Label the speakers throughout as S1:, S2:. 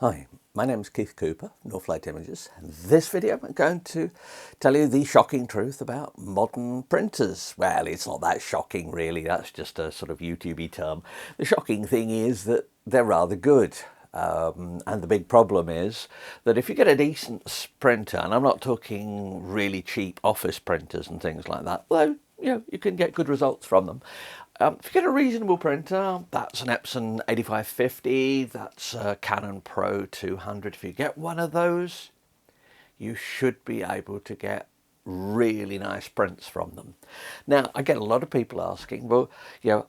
S1: Hi, my name is Keith Cooper, Northlight Images, and this video I'm going to tell you the shocking truth about modern printers. Well, it's not that shocking really, that's just a sort of YouTube-y term. The shocking thing is that they're rather good. And the big problem is that if you get a decent printer, and I'm not talking really cheap office printers and things like that, although you can get good results from them. If you get a reasonable printer, that's an Epson 8550, that's a Canon Pro 200. If you get one of those, you should be able to get really nice prints from them. Now, I get a lot of people asking, well,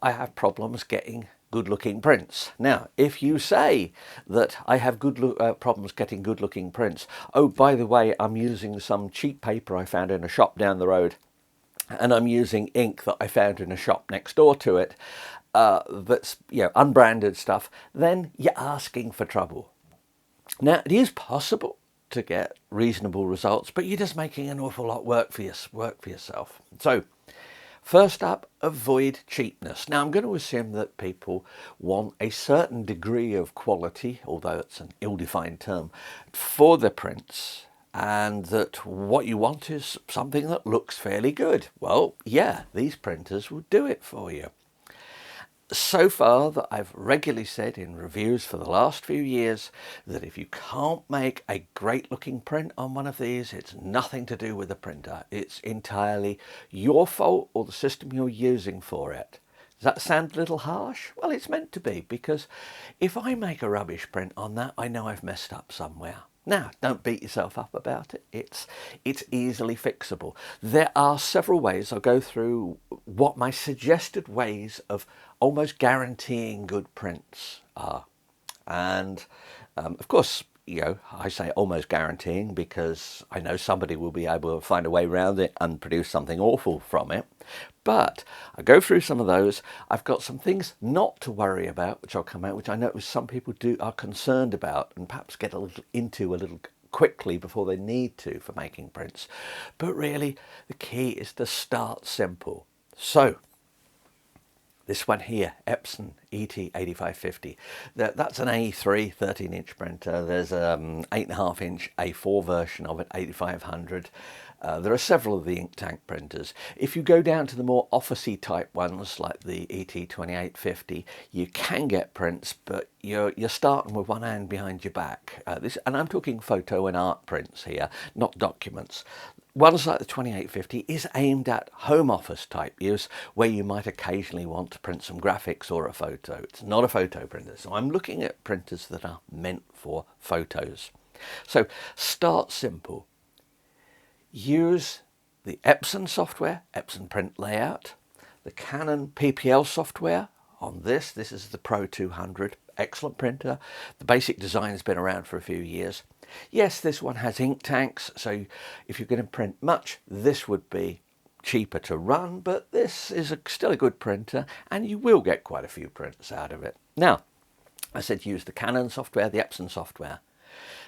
S1: I have problems getting good-looking prints. Now, if you say that I have problems getting good-looking prints, oh, by the way, I'm using some cheap paper I found in a shop down the road, and I'm using ink that I found in a shop next door to it, that's unbranded stuff, then you're asking for trouble. Now, it is possible to get reasonable results, but you're just making an awful lot work for yourself. So, first up, avoid cheapness. Now, I'm going to assume that people want a certain degree of quality, although it's an ill-defined term, for the prints, and that what you want is something that looks fairly good. Well, yeah, these printers will do it for you. So far, that I've regularly said in reviews for the last few years that if you can't make a great looking print on one of these, it's nothing to do with the printer. It's entirely your fault or the system you're using for it. Does that sound a little harsh? Well, it's meant to be, because if I make a rubbish print on that, I know I've messed up somewhere. Now, don't beat yourself up about it. It's easily fixable. There are several ways. I'll go through what my suggested ways of almost guaranteeing good prints are. And of course, I say almost guaranteeing because I know somebody will be able to find a way around it and produce something awful from it. But I go through some of those. I've got some things not to worry about, which I'll come out, which I know some people are concerned about and perhaps get a little quickly before they need to for making prints. But really, the key is to start simple. So, this one here, Epson ET8550. That's an A3 13-inch printer. There's an 8.5-inch A4 version of it, 8500. There are several of the ink tank printers. If you go down to the more officey type ones, like the ET2850, you can get prints, but you're starting with one hand behind your back. And I'm talking photo and art prints here, not documents. Ones like the 2850 is aimed at home office type use, where you might occasionally want to print some graphics or a photo. It's not a photo printer, so I'm looking at printers that are meant for photos. So start simple. Use the Epson software, Epson Print Layout, the Canon PPL software on this. This is the Pro 200, excellent printer. The basic design has been around for a few years. Yes, this one has ink tanks, so if you're going to print much, this would be cheaper to run, but this is still a good printer, and you will get quite a few prints out of it. Now, I said use the Canon software, the Epson software.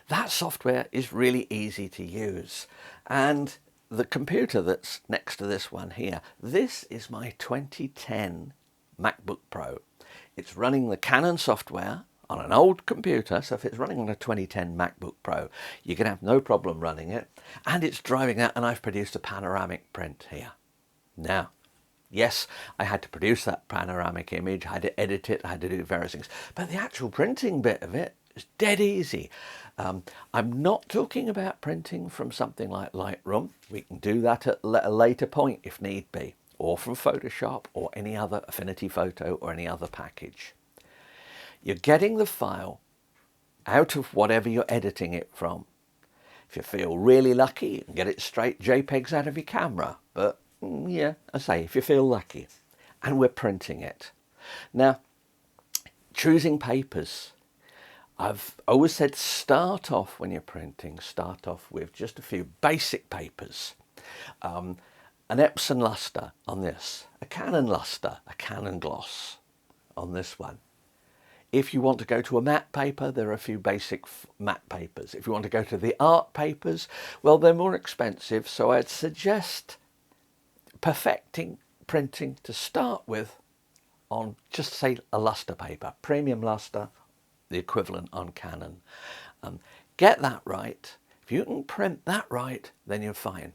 S1: That software is really easy to use, and the computer that's next to this one here, this is my 2010 MacBook Pro. It's running the Canon software on an old computer, so if it's running on a 2010 MacBook Pro, you can have no problem running it, and it's driving that, and I've produced a panoramic print here. Now, yes, I had to produce that panoramic image, I had to edit it, I had to do various things, but the actual printing bit of it is dead easy. I'm not talking about printing from something like Lightroom. We can do that at a later point if need be, or from Photoshop or any other Affinity Photo or any other package. You're getting the file out of whatever you're editing it from. If you feel really lucky, you can get it straight JPEGs out of your camera. But yeah, I say, if you feel lucky. And we're printing it. Now, choosing papers. I've always said start off when you're printing, start off with just a few basic papers. An Epson luster on this, a Canon luster, a Canon gloss on this one. If you want to go to a matte paper, there are a few basic matte papers. If you want to go to the art papers, well, they're more expensive, so I'd suggest perfecting printing to start with on just say a luster paper, premium luster, the equivalent on Canon. Get that right. If you can print that right, then you're fine.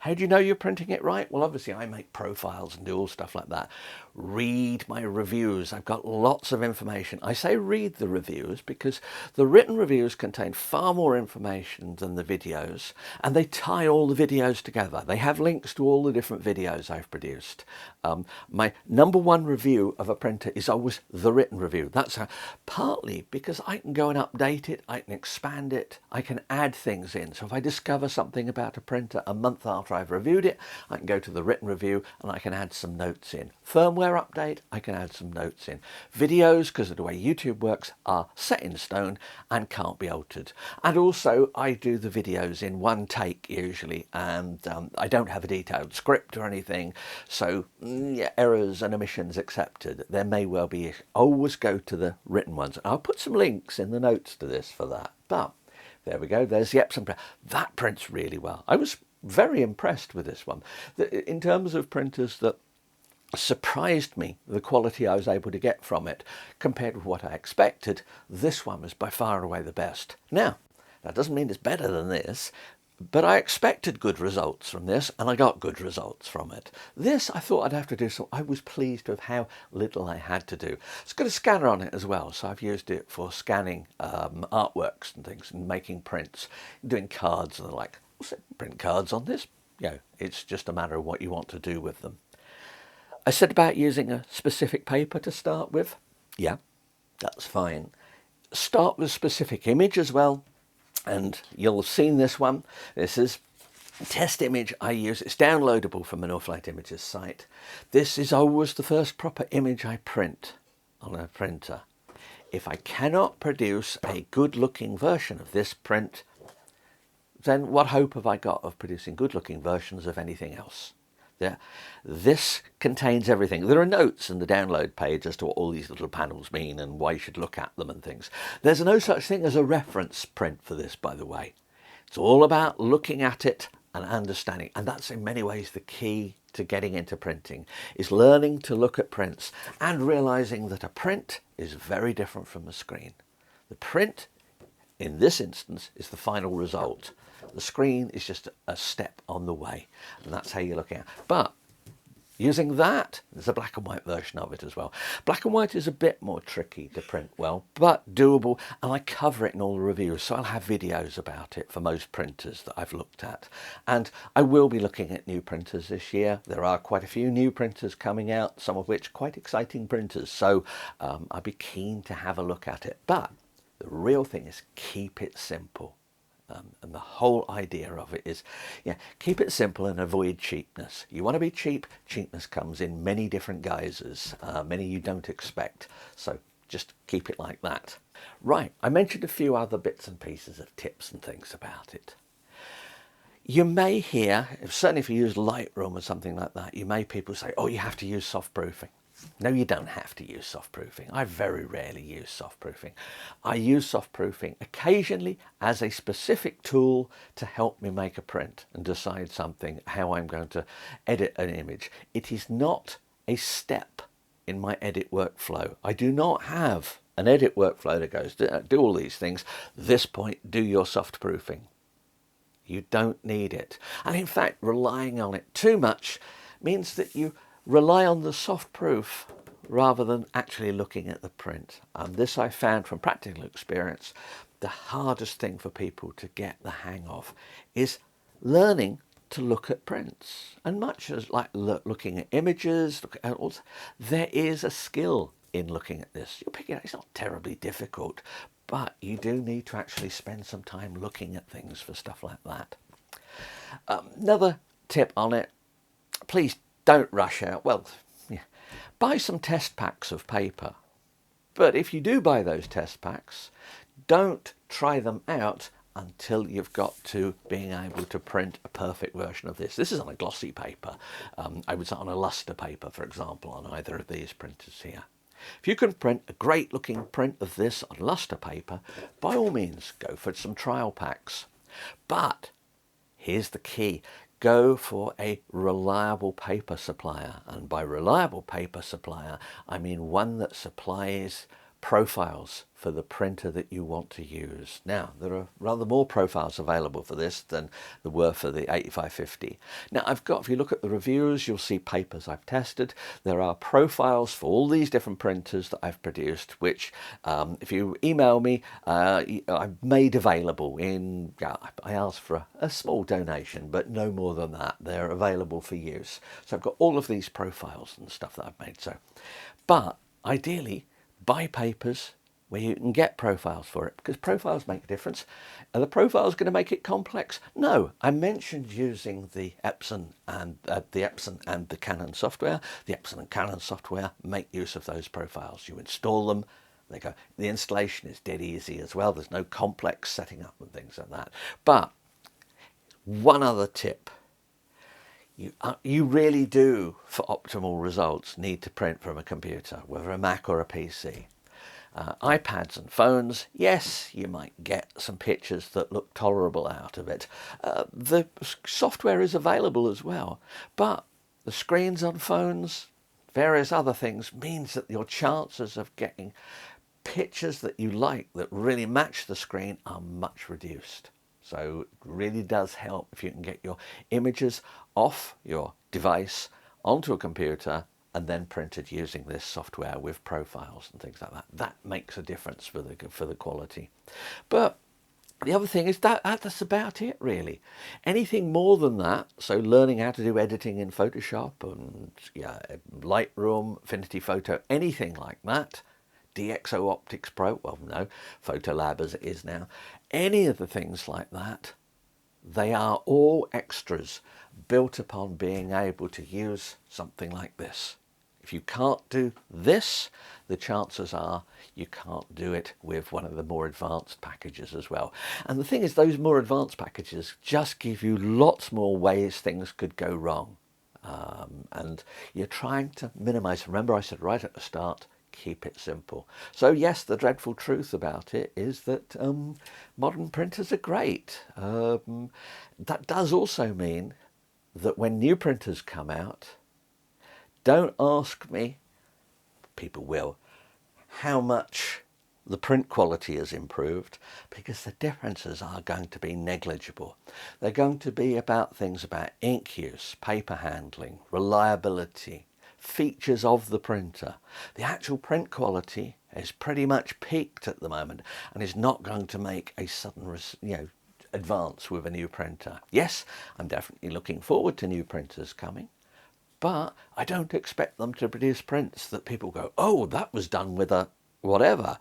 S1: How do you know you're printing it right? Well, obviously I make profiles and do all stuff like that. Read my reviews. I've got lots of information. I say read the reviews because the written reviews contain far more information than the videos, and they tie all the videos together. They have links to all the different videos I've produced. My #1 review of a printer is always the written review. That's partly because I can go and update it, I can expand it, I can add things in. So if I discover something about a printer a month after I've reviewed it, I can go to the written review and I can add some notes in. Firmware update, I can add some notes in. Videos, because of the way YouTube works, are set in stone and can't be altered. And also I do the videos in one take usually, and I don't have a detailed script or anything, so yeah, errors and omissions accepted. There may well be. Always go to the written ones. I'll put some links in the notes to this for that. But there we go. There's the Epson print. That prints really well. I was very impressed with this one. In terms of printers that surprised me, the quality I was able to get from it compared with what I expected, this one was by far and away the best. Now, that doesn't mean it's better than this, but I expected good results from this, and I got good results from it. This, I thought I'd have to do some. I was pleased with how little I had to do. It's got a scanner on it as well, so I've used it for scanning artworks and things and making prints, doing cards and the like. Also, print cards on this. You know, it's just a matter of what you want to do with them. I said about using a specific paper to start with. Yeah, that's fine. Start with a specific image as well. And you'll have seen this one. This is a test image I use. It's downloadable from an Northlight Images site. This is always the first proper image I print on a printer. If I cannot produce a good-looking version of this print, then what hope have I got of producing good-looking versions of anything else? Yeah, this contains everything. There are notes in the download page as to what all these little panels mean and why you should look at them and things. There's no such thing as a reference print for this, by the way. It's all about looking at it and understanding. And that's in many ways the key to getting into printing, is learning to look at prints and realizing that a print is very different from a screen. The print, in this instance, is the final result. The screen is just a step on the way, and that's how you're looking at it. But using that, there's a black and white version of it as well. Black and white is a bit more tricky to print well, but doable, and I cover it in all the reviews, so I'll have videos about it for most printers that I've looked at. And I will be looking at new printers this year. There are quite a few new printers coming out, some of which quite exciting printers, so I'd be keen to have a look at it. But the real thing is keep it simple. And the whole idea of it is, yeah, keep it simple and avoid cheapness. You want to be cheap, cheapness comes in many different guises, many you don't expect. So just keep it like that. Right, I mentioned a few other bits and pieces of tips and things about it. You may hear, certainly if you use Lightroom or something like that, you may people say, oh, you have to use soft proofing. No, you don't have to use soft proofing. I very rarely use soft proofing. I use soft proofing occasionally as a specific tool to help me make a print and decide something, how I'm going to edit an image. It is not a step in my edit workflow. I do not have an edit workflow that goes, do all these things. This point, do your soft proofing. You don't need it. And in fact, relying on it too much means that you rely on the soft proof rather than actually looking at the print. This I found from practical experience, the hardest thing for people to get the hang of is learning to look at prints. And much as like looking at images, there is a skill in looking at this. You'll pick it up. It's not terribly difficult, but you do need to actually spend some time looking at things for stuff like that. Another tip on it, please don't rush out. Well, yeah, buy some test packs of paper. But if you do buy those test packs, don't try them out until you've got to being able to print a perfect version of this. This is on a glossy paper. I would say on a luster paper, for example, on either of these printers here. If you can print a great looking print of this on luster paper, by all means, go for some trial packs. But here's the key. Go for a reliable paper supplier. And by reliable paper supplier, I mean one that supplies profiles for the printer that you want to use. Now, there are rather more profiles available for this than there were for the 8550. Now, if you look at the reviews, you'll see papers I've tested. There are profiles for all these different printers that I've produced, which if you email me, I've made available in, I asked for a small donation, but no more than that. They're available for use. So I've got all of these profiles and stuff that I've made. But ideally, buy papers where you can get profiles for it, because profiles make a difference. Are the profiles going to make it complex? No. I mentioned using the Epson and the Canon software. The Epson and Canon software make use of those profiles. You install them. They go. The installation is dead easy as well. There's no complex setting up and things like that. But one other tip. You really do, for optimal results, need to print from a computer, whether a Mac or a PC. iPads and phones, yes, you might get some pictures that look tolerable out of it. The software is available as well, but the screens on phones, various other things, means that your chances of getting pictures that you like that really match the screen are much reduced. So it really does help if you can get your images off your device onto a computer and then printed using this software with profiles and things like that. That makes a difference for the quality. But the other thing is that's about it, really. Anything more than that, so learning how to do editing in Photoshop and Lightroom, Affinity Photo, anything like that, DxO Optics Pro, well, no, Photolab as it is now, any of the things like that, they are all extras built upon being able to use something like this. If you can't do this, the chances are you can't do it with one of the more advanced packages as well. And the thing is, those more advanced packages just give you lots more ways things could go wrong. And you're trying to minimize. Remember, I said right at the start, keep it simple. So yes, the dreadful truth about it is that modern printers are great. That does also mean that when new printers come out, don't ask me, people will, how much the print quality has improved, because the differences are going to be negligible. They're going to be about things about ink use, paper handling, reliability, features of the printer. The actual print quality is pretty much peaked at the moment and is not going to make a sudden advance with a new printer. Yes, I'm definitely looking forward to new printers coming, but I don't expect them to produce prints that people go, oh, that was done with a whatever,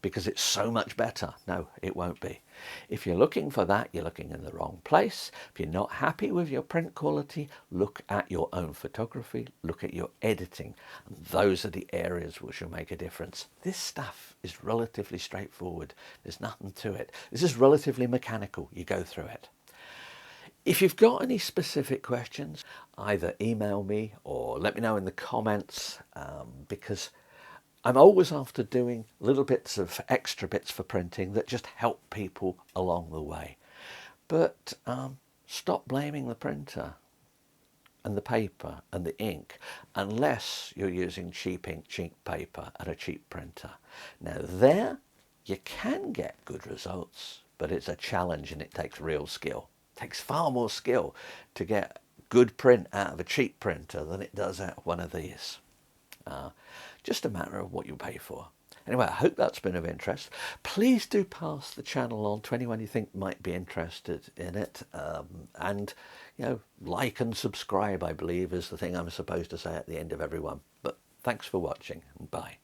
S1: because it's so much better. No, it won't be. If you're looking for that, you're looking in the wrong place. If you're not happy with your print quality, look at your own photography, look at your editing. And those are the areas which will make a difference. This stuff is relatively straightforward. There's nothing to it. This is relatively mechanical. You go through it. If you've got any specific questions, either email me or let me know in the comments, because I'm always after doing little bits of extra bits for printing that just help people along the way. But stop blaming the printer and the paper and the ink unless you're using cheap ink, cheap paper and a cheap printer. Now there you can get good results, but it's a challenge and it takes real skill. It takes far more skill to get good print out of a cheap printer than it does out of one of these. Just a matter of what you pay for. Anyway, I hope that's been of interest. Please do pass the channel on to anyone you think might be interested in it. And, like and subscribe, I believe, is the thing I'm supposed to say at the end of every one. But thanks for watching, and bye.